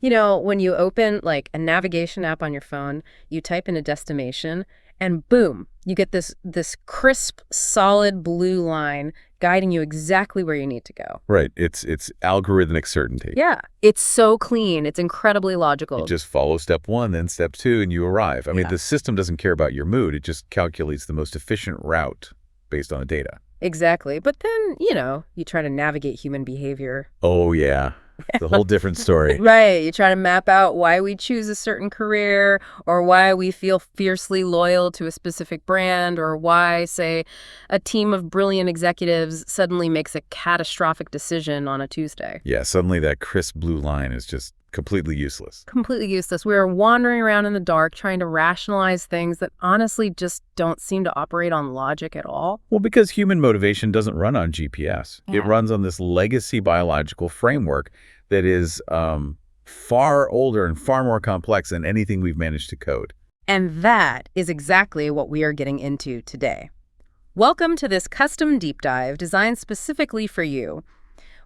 You know, when you open like a navigation app on your phone, you type in a destination, and boom, you get this crisp, solid blue line guiding you exactly where you need to go. Right. It's algorithmic certainty. Yeah, it's so clean. It's incredibly logical. You just follow step 1, then step 2, and you arrive. I mean, the system doesn't care about your mood. It just calculates the most efficient route based on the data. Exactly. But then, you try to navigate human behavior. Oh, yeah. It's a whole different story. Right. You try to map out why we choose a certain career, or why we feel fiercely loyal to a specific brand, or why, say, a team of brilliant executives suddenly makes a catastrophic decision on a Tuesday. Yeah, suddenly that crisp blue line is just completely useless. Completely useless. We are wandering around in the dark trying to rationalize things that honestly just don't seem to operate on logic at all. Well, because human motivation doesn't run on GPS. Yeah. It runs on this legacy biological framework that is far older and far more complex than anything we've managed to code. And that is exactly what we are getting into today. Welcome to this custom deep dive designed specifically for you.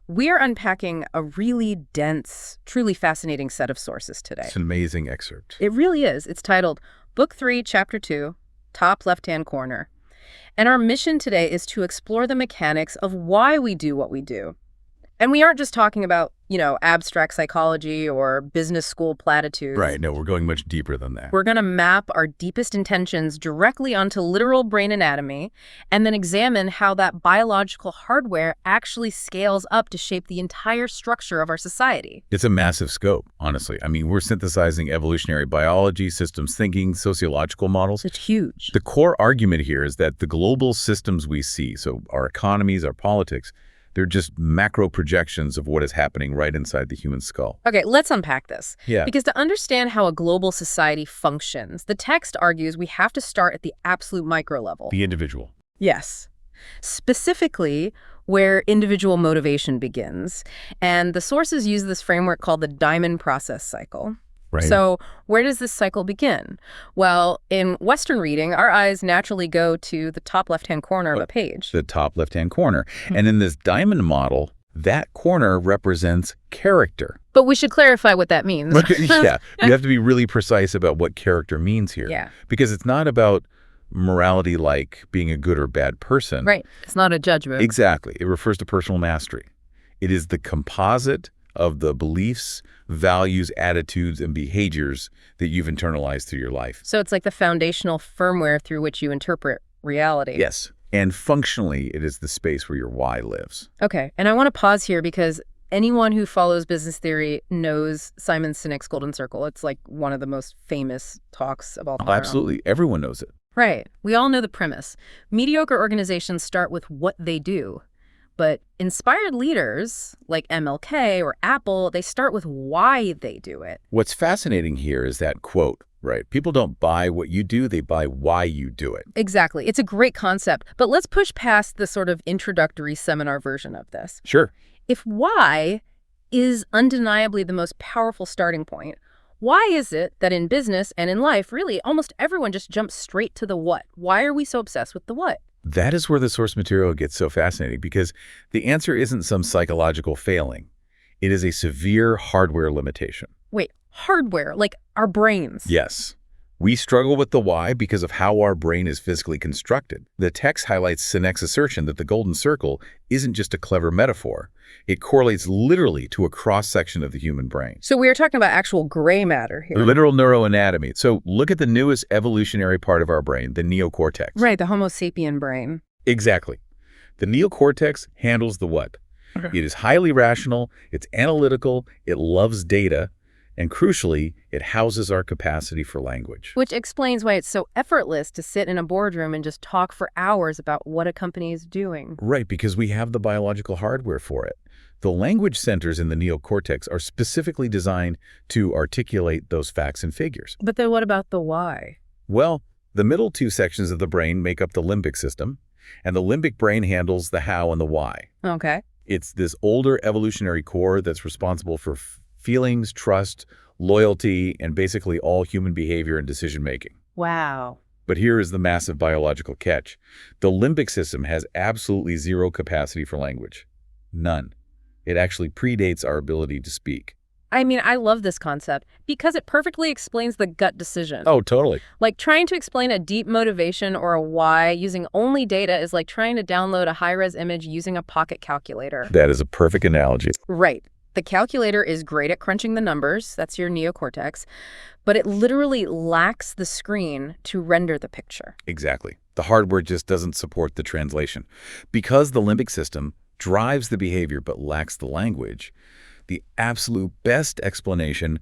We are unpacking a really dense, truly fascinating set of sources today. It's an amazing excerpt. It really is. It's titled Book 3, Chapter 2, Top Left-Hand Corner. And our mission today is to explore the mechanics of why we do what we do. And we aren't just talking about, abstract psychology or business school platitudes. Right. No, we're going much deeper than that. We're going to map our deepest intentions directly onto literal brain anatomy and then examine how that biological hardware actually scales up to shape the entire structure of our society. It's a massive scope, honestly. I mean, we're synthesizing evolutionary biology, systems thinking, sociological models. It's huge. The core argument here is that the global systems we see, so our economies, our politics, they're just macro projections of what is happening right inside the human skull. Okay, let's unpack this. Yeah. Because to understand how a global society functions, the text argues we have to start at the absolute micro level. The individual. Yes. Specifically, where individual motivation begins. And the sources use this framework called the Diamond process cycle. Right. So where does this cycle begin? Well, in Western reading, our eyes naturally go to the top left-hand corner of a page. The top left-hand corner. And in this diamond model, that corner represents character. But we should clarify what that means. Yeah, you have to be really precise about what character means here. Yeah. Because it's not about morality like being a good or bad person. Right. It's not a judgment. Exactly. It refers to personal mastery. It is the composite of the beliefs, values, attitudes, and behaviors that you've internalized through your life. So it's like the foundational firmware through which you interpret reality. Yes. And functionally, it is the space where your why lives. Okay. And I want to pause here because anyone who follows business theory knows Simon Sinek's Golden Circle. It's like one of the most famous talks of all time. Oh, absolutely. Everyone knows it. Right. We all know the premise. Mediocre organizations start with what they do. But inspired leaders like MLK or Apple, they start with why they do it. What's fascinating here is that quote, right? People don't buy what you do, they buy why you do it. Exactly. It's a great concept. But let's push past the sort of introductory seminar version of this. Sure. If why is undeniably the most powerful starting point, why is it that in business and in life, really, almost everyone just jumps straight to the what? Why are we so obsessed with the what? That is where the source material gets so fascinating, because the answer isn't some psychological failing. It is a severe hardware limitation. Wait, hardware, like our brains? Yes. We struggle with the why because of how our brain is physically constructed. The text highlights Sinek's assertion that the golden circle isn't just a clever metaphor. It correlates literally to a cross-section of the human brain. So we are talking about actual gray matter here. Literal neuroanatomy. So look at the newest evolutionary part of our brain, the neocortex. Right, the Homo sapien brain. Exactly. The neocortex handles the what? Okay. It is highly rational, it's analytical, it loves data, and crucially, it houses our capacity for language. Which explains why it's so effortless to sit in a boardroom and just talk for hours about what a company is doing. Right, because we have the biological hardware for it. The language centers in the neocortex are specifically designed to articulate those facts and figures. But then what about the why? Well, the middle two sections of the brain make up the limbic system, and the limbic brain handles the how and the why. Okay. It's this older evolutionary core that's responsible for feelings, trust, loyalty, and basically all human behavior and decision-making. Wow. But here is the massive biological catch. The limbic system has absolutely zero capacity for language. None. It actually predates our ability to speak. I mean, I love this concept because it perfectly explains the gut decision. Oh, totally. Like trying to explain a deep motivation or a why using only data is like trying to download a high-res image using a pocket calculator. That is a perfect analogy. Right. The calculator is great at crunching the numbers, that's your neocortex, but it literally lacks the screen to render the picture. Exactly. The hardware just doesn't support the translation. Because the limbic system drives the behavior but lacks the language, the absolute best explanation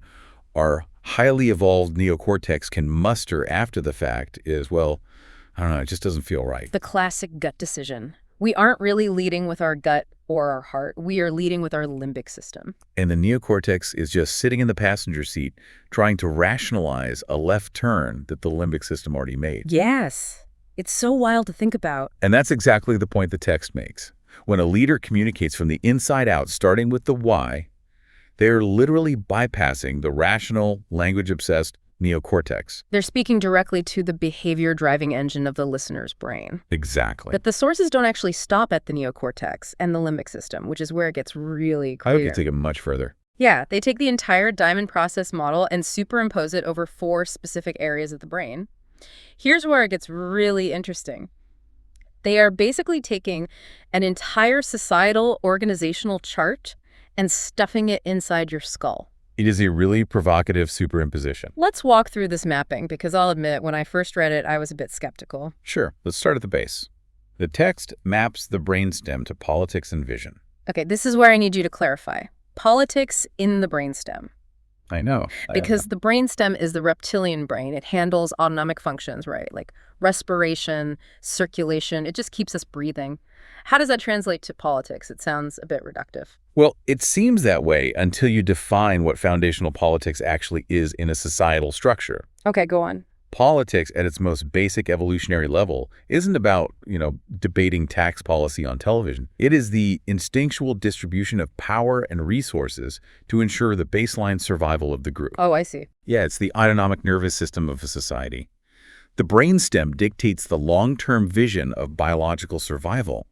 our highly evolved neocortex can muster after the fact is, well, I don't know, it just doesn't feel right. The classic gut decision. We aren't really leading with our gut or our heart. We are leading with our limbic system. And the neocortex is just sitting in the passenger seat trying to rationalize a left turn that the limbic system already made. Yes. It's so wild to think about. And that's exactly the point the text makes. When a leader communicates from the inside out, starting with the why, they're literally bypassing the rational, language-obsessed neocortex. They're speaking directly to the behavior-driving engine of the listener's brain. Exactly. But the sources don't actually stop at the neocortex and the limbic system, which is where it gets really I clear. would take it much further. Yeah, they take the entire Diamond process model and superimpose it over 4 specific areas of the brain. Here's where it gets really interesting. They are basically taking an entire societal organizational chart and stuffing it inside your skull. It is a really provocative superimposition. Let's walk through this mapping because I'll admit, when I first read it, I was a bit skeptical. Sure, let's start at the base. The text maps the brainstem to politics and vision. Okay, this is where I need you to clarify. Politics in the brainstem. I know. Because the brainstem is the reptilian brain. It handles autonomic functions, right? Like respiration, circulation. It just keeps us breathing. How does that translate to politics? It sounds a bit reductive. Well, it seems that way until you define what foundational politics actually is in a societal structure. Okay, go on. Politics at its most basic evolutionary level isn't about, debating tax policy on television. It is the instinctual distribution of power and resources to ensure the baseline survival of the group. Oh, I see. Yeah, it's the autonomic nervous system of a society. The brainstem dictates the long-term vision of biological survival,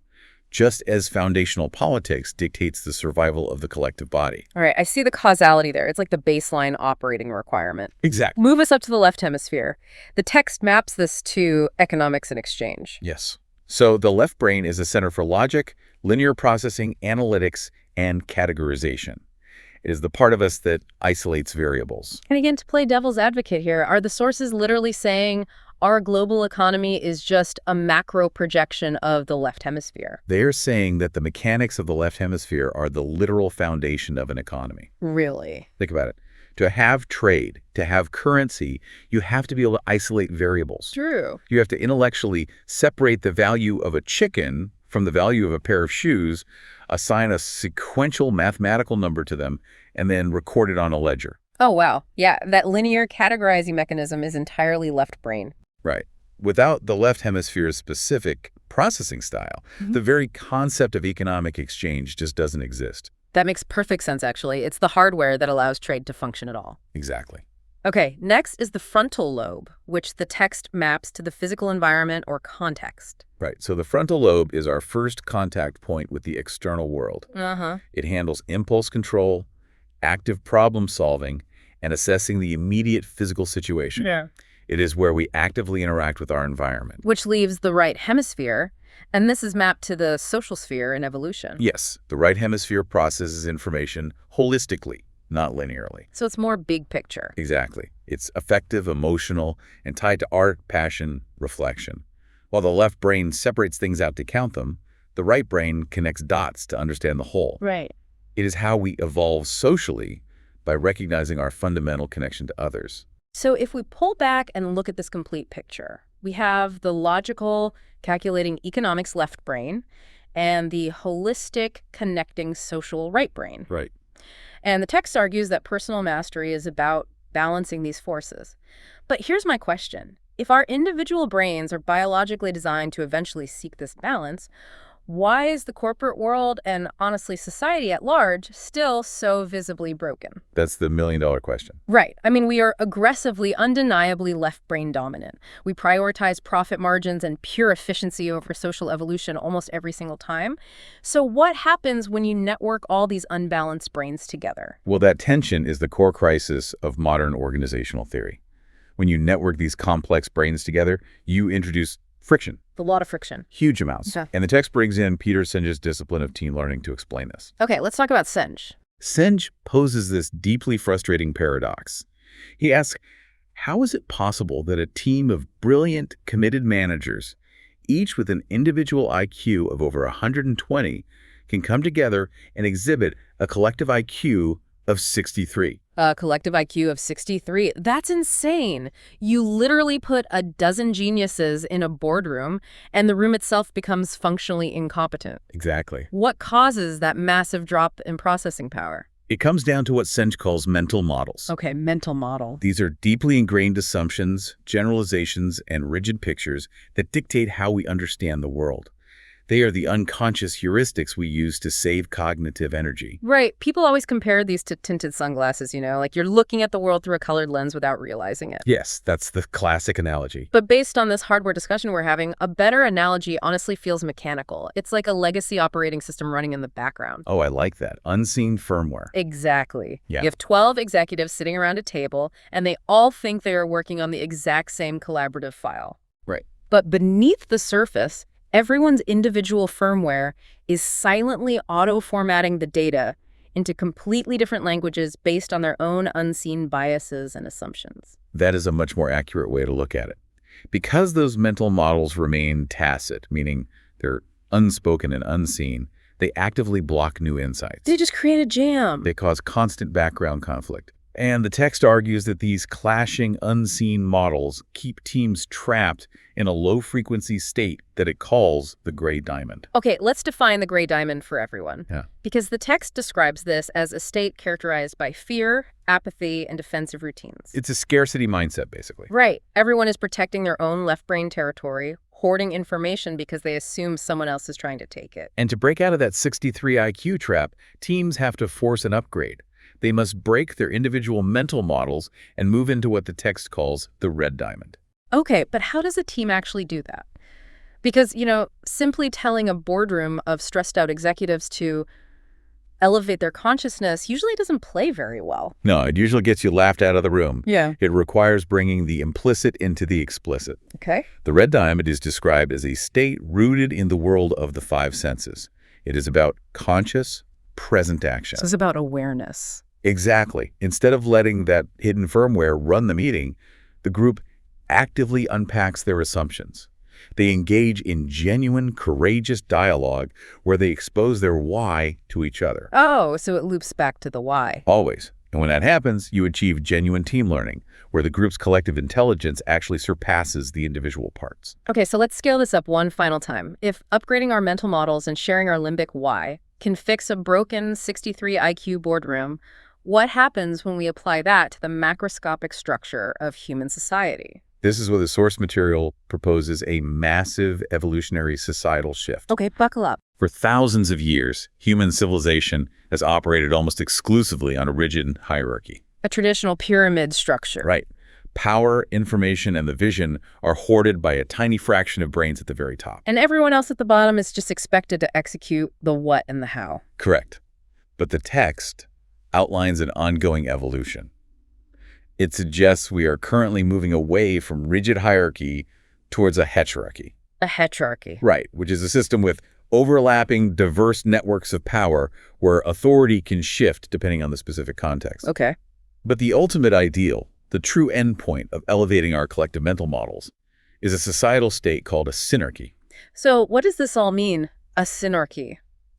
just as foundational politics dictates the survival of the collective body. All right, I see the causality there. It's like the baseline operating requirement. Exactly. Move us up to the left hemisphere. The text maps this to economics and exchange. Yes. So the left brain is a center for logic, linear processing, analytics, and categorization. It is the part of us that isolates variables. And again, to play devil's advocate here, are the sources literally saying our global economy is just a macro projection of the left hemisphere? They're saying that the mechanics of the left hemisphere are the literal foundation of an economy. Really? Think about it. To have trade, to have currency, you have to be able to isolate variables. True. You have to intellectually separate the value of a chicken from the value of a pair of shoes, assign a sequential mathematical number to them, and then record it on a ledger. Oh, wow. Yeah, that linear categorizing mechanism is entirely left brain. Right. Without the left hemisphere's specific processing style, the very concept of economic exchange just doesn't exist. That makes perfect sense, actually. It's the hardware that allows trade to function at all. Exactly. Okay, next is the frontal lobe, which the text maps to the physical environment or context. Right. So the frontal lobe is our first contact point with the external world. Uh-huh. It handles impulse control, active problem solving, and assessing the immediate physical situation. Yeah. It is where we actively interact with our environment. Which leaves the right hemisphere, and this is mapped to the social sphere in evolution. Yes, the right hemisphere processes information holistically, not linearly. So it's more big picture. Exactly. It's affective, emotional, and tied to art, passion, reflection. While the left brain separates things out to count them, the right brain connects dots to understand the whole. Right. It is how we evolve socially by recognizing our fundamental connection to others. So if we pull back and look at this complete picture, we have the logical, calculating economics left brain and the holistic, connecting social right brain. Right. And the text argues that personal mastery is about balancing these forces. But here's my question. If our individual brains are biologically designed to eventually seek this balance, Why is the corporate world and, honestly, society at large still so visibly broken? That's the million-dollar question. Right. I mean, we are aggressively, undeniably left-brain dominant. We prioritize profit margins and pure efficiency over social evolution almost every single time. So what happens when you network all these unbalanced brains together? Well, that tension is the core crisis of modern organizational theory. When you network these complex brains together, you introduce friction. A lot of friction. Huge amounts. Okay. And the text brings in Peter Senge's discipline of team learning to explain this. Okay, let's talk about Senge. Senge poses this deeply frustrating paradox. He asks, how is it possible that a team of brilliant, committed managers, each with an individual IQ of over 120, can come together and exhibit a collective IQ of 63? A collective IQ of 63. That's insane. You literally put a dozen geniuses in a boardroom, and the room itself becomes functionally incompetent. Exactly. What causes that massive drop in processing power? It comes down to what Senge calls mental models. Okay, mental model. These are deeply ingrained assumptions, generalizations, and rigid pictures that dictate how we understand the world. They are the unconscious heuristics we use to save cognitive energy. Right. People always compare these to tinted sunglasses, like you're looking at the world through a colored lens without realizing it. Yes, that's the classic analogy. But based on this hardware discussion we're having, a better analogy honestly feels mechanical. It's like a legacy operating system running in the background. Oh, I like that. Unseen firmware. Exactly. Yeah. You have 12 executives sitting around a table, and they all think they are working on the exact same collaborative file. Right. But beneath the surface, everyone's individual firmware is silently auto-formatting the data into completely different languages based on their own unseen biases and assumptions. That is a much more accurate way to look at it. Because those mental models remain tacit, meaning they're unspoken and unseen, they actively block new insights. They just create a jam. They cause constant background conflict. And the text argues that these clashing, unseen models keep teams trapped in a low-frequency state that it calls the gray diamond. Okay, let's define the gray diamond for everyone. Yeah. Because the text describes this as a state characterized by fear, apathy, and defensive routines. It's a scarcity mindset, basically. Right. Everyone is protecting their own left brain territory, hoarding information because they assume someone else is trying to take it. And to break out of that 63 IQ trap, teams have to force an upgrade. They must break their individual mental models and move into what the text calls the red diamond. Okay, but how does a team actually do that? Because, simply telling a boardroom of stressed out executives to elevate their consciousness usually doesn't play very well. No, it usually gets you laughed out of the room. Yeah. It requires bringing the implicit into the explicit. Okay. The red diamond is described as a state rooted in the world of the five senses. It is about conscious, present action. So it's about awareness. Exactly. Instead of letting that hidden firmware run the meeting, the group actively unpacks their assumptions. They engage in genuine, courageous dialogue where they expose their why to each other. Oh, so it loops back to the why. Always. And when that happens, you achieve genuine team learning, where the group's collective intelligence actually surpasses the individual parts. Okay, so let's scale this up one final time. If upgrading our mental models and sharing our limbic why can fix a broken 63 IQ boardroom, what happens when we apply that to the macroscopic structure of human society? This is where the source material proposes a massive evolutionary societal shift. Okay, buckle up. For thousands of years, human civilization has operated almost exclusively on a rigid hierarchy. A traditional pyramid structure. Right. Power, information, and the vision are hoarded by a tiny fraction of brains at the very top. And everyone else at the bottom is just expected to execute the what and the how. Correct. But the text outlines an ongoing evolution. It suggests we are currently moving away from rigid hierarchy towards a heterarchy. A heterarchy. Right, which is a system with overlapping, diverse networks of power where authority can shift depending on the specific context. Okay. But the ultimate ideal, the true endpoint of elevating our collective mental models, is a societal state called a synarchy. So what does this all mean, a synarchy?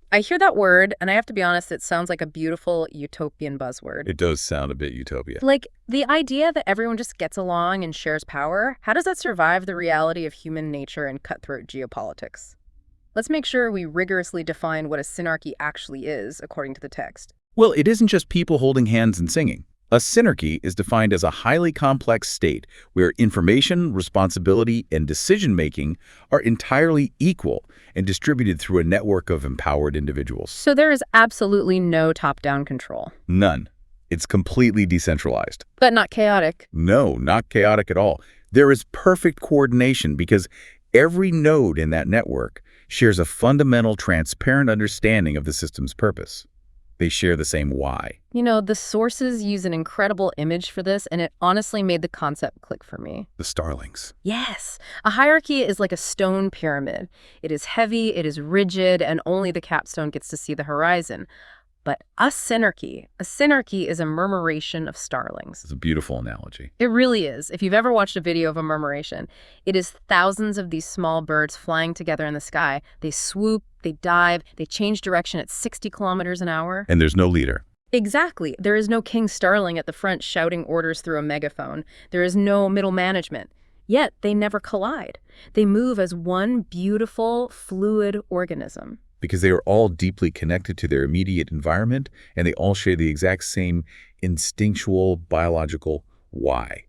I hear that word, and I have to be honest, it sounds like a beautiful utopian buzzword. It does sound a bit utopia. Like, the idea that everyone just gets along and shares power, how does that survive the reality of human nature and cutthroat geopolitics? Let's make sure we rigorously define what a synarchy actually is, according to the text. Well, it isn't just people holding hands and singing. A synarchy is defined as a highly complex state where information, responsibility, and decision-making are entirely equal and distributed through a network of empowered individuals. So there is absolutely no top-down control. None. It's completely decentralized. But not chaotic. No, not chaotic at all. There is perfect coordination because every node in that network shares a fundamental, transparent understanding of the system's purpose. They share the same why. You know, the sources use an incredible image for this, and it honestly made the concept click for me. The Starlings. Yes, a hierarchy is like a stone pyramid. It is heavy, it is rigid, and only the capstone gets to see the horizon. But a synarchy is a murmuration of starlings. It's a beautiful analogy. It really is. If you've ever watched a video of a murmuration, it is thousands of these small birds flying together in the sky. They swoop, they dive, they change direction at 60 kilometers an hour. And there's no leader. Exactly. There is no king starling at the front shouting orders through a megaphone. There is no middle management. Yet they never collide. They move as one beautiful, fluid organism. Because they are all deeply connected to their immediate environment, and they all share the exact same instinctual, biological why.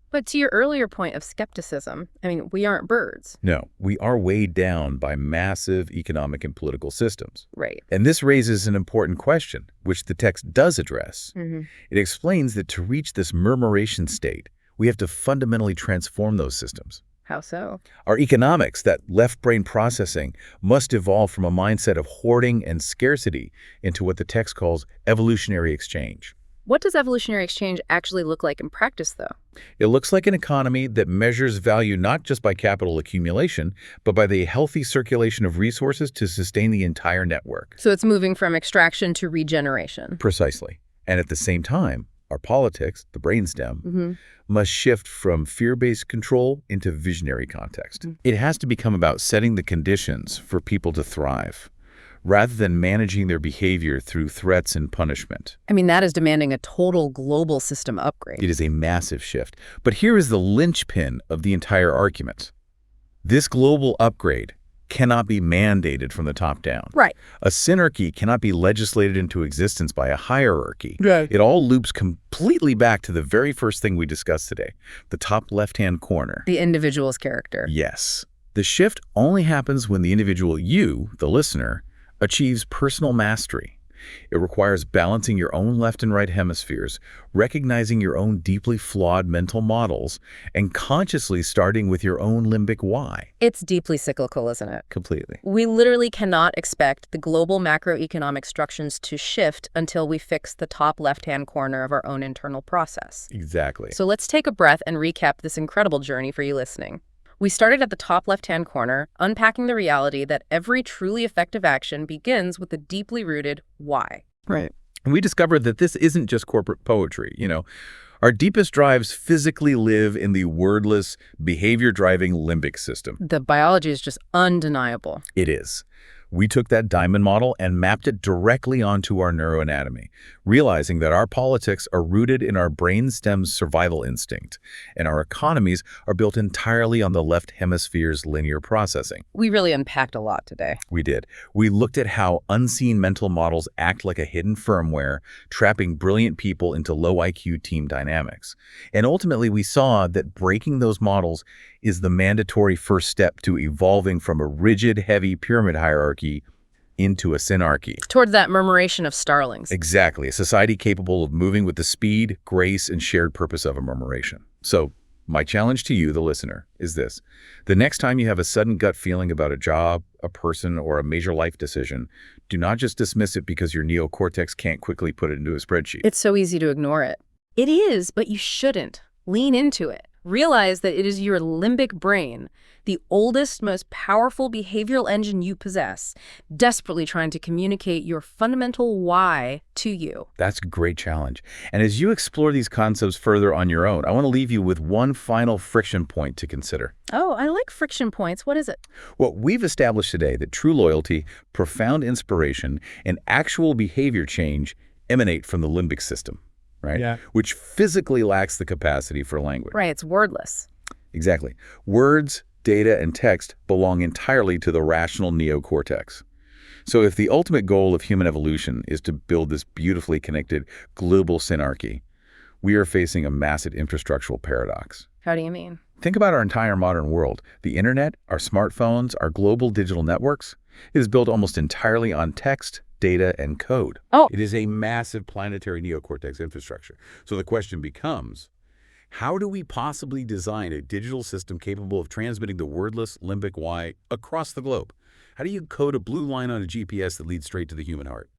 But to your earlier point of skepticism, we aren't birds. No, we are weighed down by massive economic and political systems. Right. And this raises an important question, which the text does address. It explains that to reach this murmuration state, we have to fundamentally transform those systems. How so? Our economics, that left brain processing, must evolve from a mindset of hoarding and scarcity into what the text calls evolutionary exchange. What does evolutionary exchange actually look like in practice, though? It looks like an economy that measures value not just by capital accumulation, but by the healthy circulation of resources to sustain the entire network. So it's moving from extraction to regeneration. Precisely. And at the same time, our politics, the brainstem, must shift from fear-based control into visionary context. It has to become about setting the conditions for people to thrive, rather than managing their behavior through threats and punishment. That is demanding a total global system upgrade. It is a massive shift. But here is the linchpin of the entire argument. This global upgrade cannot be mandated from the top down. Right. A synarchy cannot be legislated into existence by a hierarchy. Right. It all loops completely back to the very first thing we discussed today, the top left-hand corner. The individual's character. Yes. The shift only happens when the individual, you, the listener, achieves personal mastery. It requires balancing your own left and right hemispheres, recognizing your own deeply flawed mental models, and consciously starting with your own limbic why. It's deeply cyclical, isn't it? Completely. We literally cannot expect the global macroeconomic structures to shift until we fix the top left-hand corner of our own internal process. Exactly. So let's take a breath and recap this incredible journey for you listening. We started at the top left-hand corner, unpacking the reality that every truly effective action begins with a deeply rooted why. Right. And we discovered that this isn't just corporate poetry. Our deepest drives physically live in the wordless, behavior-driving limbic system. The biology is just undeniable. It is. We took that Diamond model and mapped it directly onto our neuroanatomy, realizing that our politics are rooted in our brainstem's survival instinct, and our economies are built entirely on the left hemisphere's linear processing. We really unpacked a lot today. We did. We looked at how unseen mental models act like a hidden firmware, trapping brilliant people into low IQ team dynamics. And ultimately, we saw that breaking those models is the mandatory first step to evolving from a rigid, heavy pyramid hierarchy into a synarchy. Toward that murmuration of starlings. Exactly. A society capable of moving with the speed, grace, and shared purpose of a murmuration. So, my challenge to you, the listener, is this. The next time you have a sudden gut feeling about a job, a person, or a major life decision, do not just dismiss it because your neocortex can't quickly put it into a spreadsheet. It's so easy to ignore it. It is, but you shouldn't. Lean into it. Realize that it is your limbic brain, the oldest, most powerful behavioral engine you possess, desperately trying to communicate your fundamental why to you. That's a great challenge. And as you explore these concepts further on your own, I want to leave you with one final friction point to consider. Oh, I like friction points. What is it? Well, we've established today that true loyalty, profound inspiration, and actual behavior change emanate from the limbic system. Right? Yeah. Which physically lacks the capacity for language. Right, it's wordless. Exactly. Words, data, and text belong entirely to the rational neocortex. So if the ultimate goal of human evolution is to build this beautifully connected global synarchy, We are facing a massive infrastructural paradox. How do you mean? Think about our entire modern world. The internet, our smartphones, our global digital networks. It is built almost entirely on text, data, and code. Oh, It is a massive planetary neocortex infrastructure. So the question becomes, how do we possibly design a digital system capable of transmitting the wordless limbic Y across the globe? How do you code a blue line on a GPS that leads straight to the human heart?